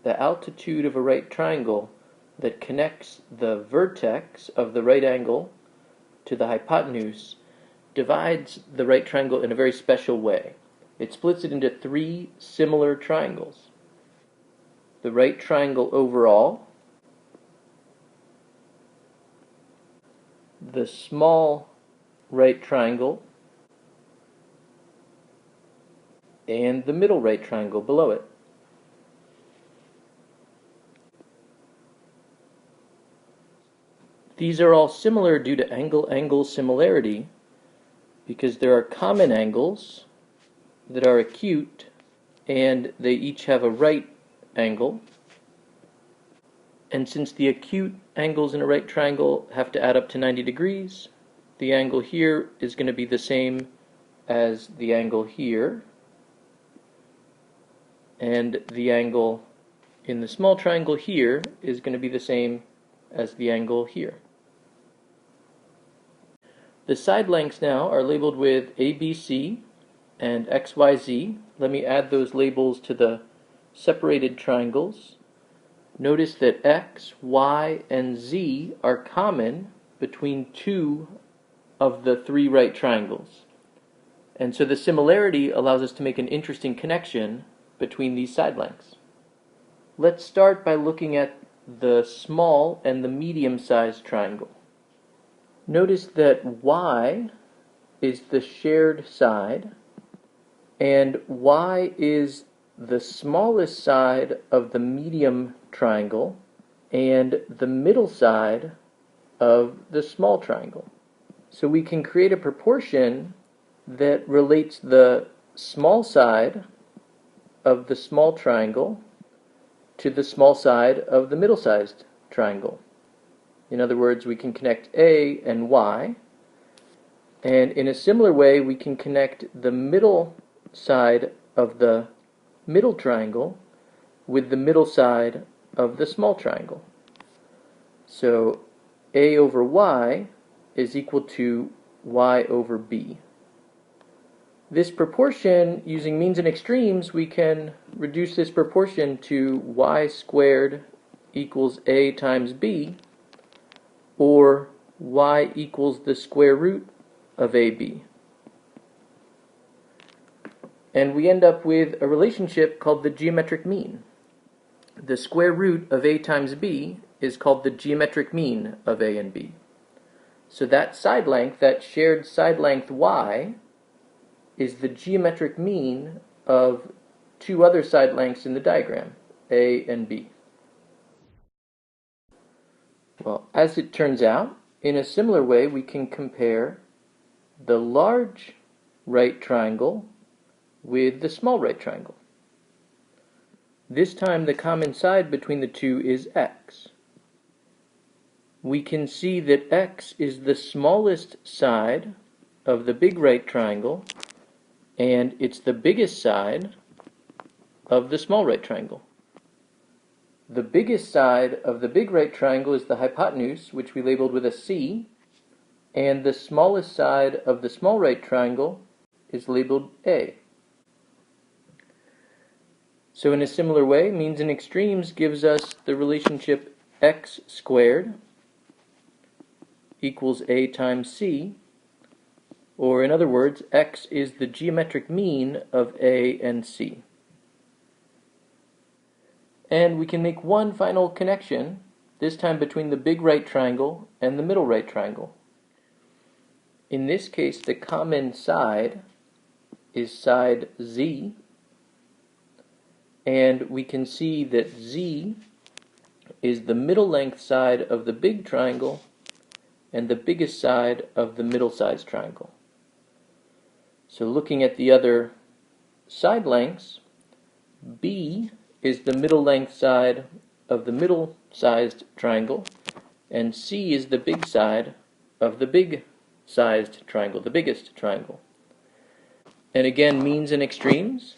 the altitude of a right triangle that connects the vertex of the right angle to the hypotenuse divides the right triangle in a very special way. It splits it into three similar triangles. The right triangle overall, the small right triangle, and the middle right triangle below it. These are all similar due to angle-angle similarity because there are common angles that are acute and they each have a right angle. And since the acute angles in a right triangle have to add up to 90 degrees, the angle here is going to be the same as the angle here, and the angle in the small triangle here is going to be the same as the angle here. The side lengths now are labeled with ABC and XYZ. Let me add those labels to the separated triangles. Notice that X, Y, and Z are common between two of the three right triangles. And so the similarity allows us to make an interesting connection between these side lengths. Let's start by looking at the small and the medium-sized triangle. Notice that Y is the shared side, and Y is the smallest side of the medium triangle and the middle side of the small triangle. So we can create a proportion that relates the small side of the small triangle to the small side of the middle-sized triangle. In other words, we can connect A and Y, and in a similar way we can connect the middle side of the middle triangle with the middle side of the small triangle. So A over Y is equal to Y over B. This proportion, using means and extremes, we can reduce this proportion to Y squared equals A times B, or Y equals the square root of AB. And we end up with a relationship called the geometric mean. The square root of A times B is called the geometric mean of A and B. So that side length, that shared side length Y, is the geometric mean of two other side lengths in the diagram, A and B. Well, as it turns out, in a similar way we can compare the large right triangle with the small right triangle. This time the common side between the two is X. We can see that X is the smallest side of the big right triangle, and it's the biggest side of the small right triangle. The biggest side of the big right triangle is the hypotenuse, which we labeled with a C, and the smallest side of the small right triangle is labeled A. So in a similar way, means and extremes gives us the relationship X squared equals A times C, or in other words, X is the geometric mean of A and C. And we can make one final connection, this time between the big right triangle and the middle right triangle. In this case, the common side is side Z, and we can see that Z is the middle length side of the big triangle and the biggest side of the middle-sized triangle. So looking at the other side lengths, B is the middle length side of the middle-sized triangle, and C is the big side of the big-sized triangle, the biggest triangle. And again, means and extremes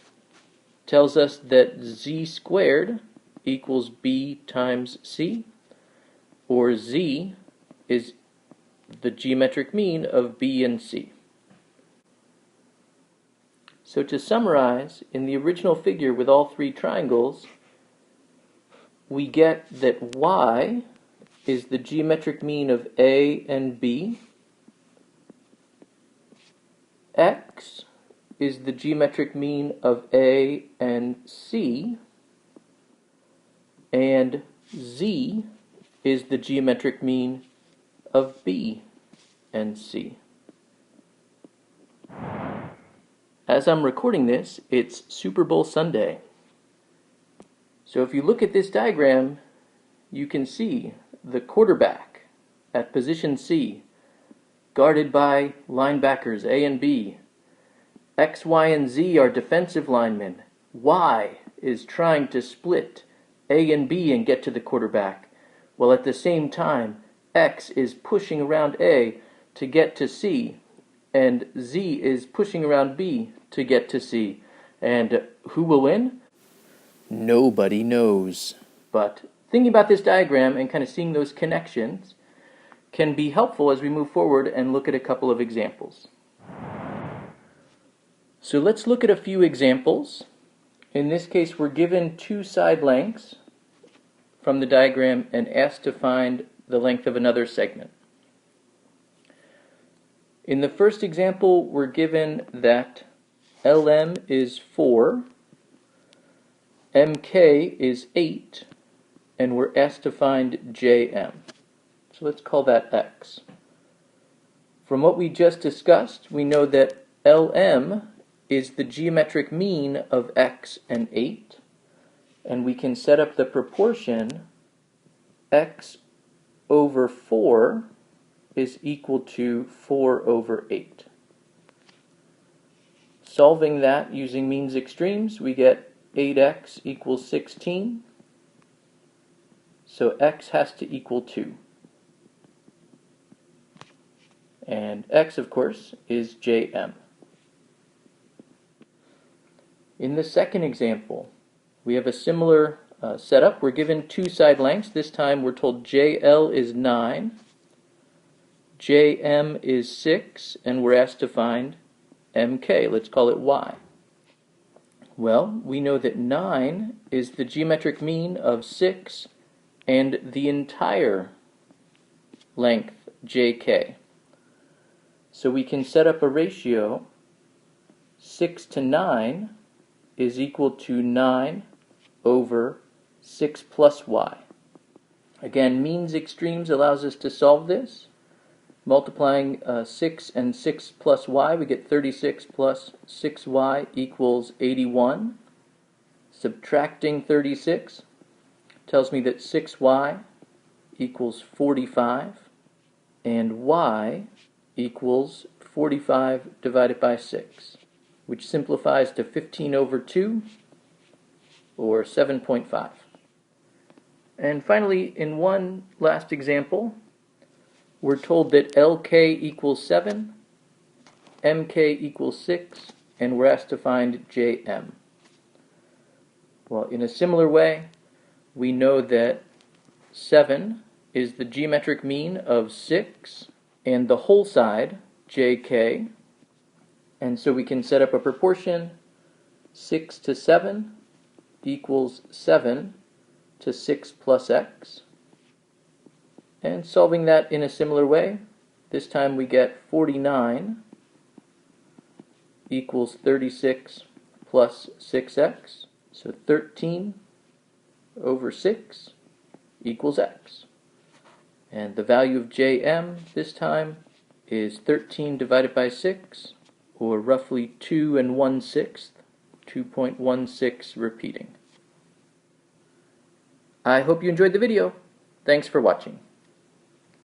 tells us that Z squared equals B times C, or Z is the geometric mean of B and C. So to summarize, in the original figure with all three triangles, we get that y is the geometric mean of A and B, x is the geometric mean of A and C, and z is the geometric mean of B and C. As I'm recording this, it's Super Bowl Sunday. So if you look at this diagram, you can see the quarterback at position C, guarded by linebackers A and B. X, Y, and Z are defensive linemen. Y is trying to split A and B and get to the quarterback, while at the same time, X is pushing around A to get to C, and Z is pushing around B to get to C. And who will win? Nobody knows. But thinking about this diagram and kind of seeing those connections can be helpful as we move forward and look at a couple of examples. So let's look at a few examples. In this case, we're given two side lengths from the diagram and asked to find the length of another segment. In the first example, we're given that LM is 4, MK is 8, and we're asked to find JM. So let's call that X. From what we just discussed, we know that LM is the geometric mean of X and 8, and we can set up the proportion X over 4 is equal to 4 over 8. Solving that using means extremes, we get 8x equals 16, so x has to equal 2. And x, of course, is JM. In the second example, we have a similar setup. We're given two side lengths. This time we're told JL is 9, JM is 6, and we're asked to find MK. Let's call it Y. Well, we know that 9 is the geometric mean of 6 and the entire length JK. So we can set up a ratio 6 to 9 is equal to 9 over 6 plus y. Again, means extremes allows us to solve this. Multiplying 6 and 6 plus y, we get 36 plus 6y equals 81. Subtracting 36 tells me that 6y equals 45, and y equals 45 divided by 6, which simplifies to 15 over 2, or 7.5. And finally, in one last example, we're told that LK equals 7, MK equals 6, and we're asked to find JM. Well, in a similar way, we know that 7 is the geometric mean of 6 and the whole side, JK, and so we can set up a proportion 6 to 7 equals 7 to 6 plus x. And solving that in a similar way, this time we get 49 equals 36 plus 6x, so 13 over 6 equals x. And the value of JM this time is 13 divided by 6, or roughly 2 1/6, 2.16 repeating. I hope you enjoyed the video. Thanks for watching.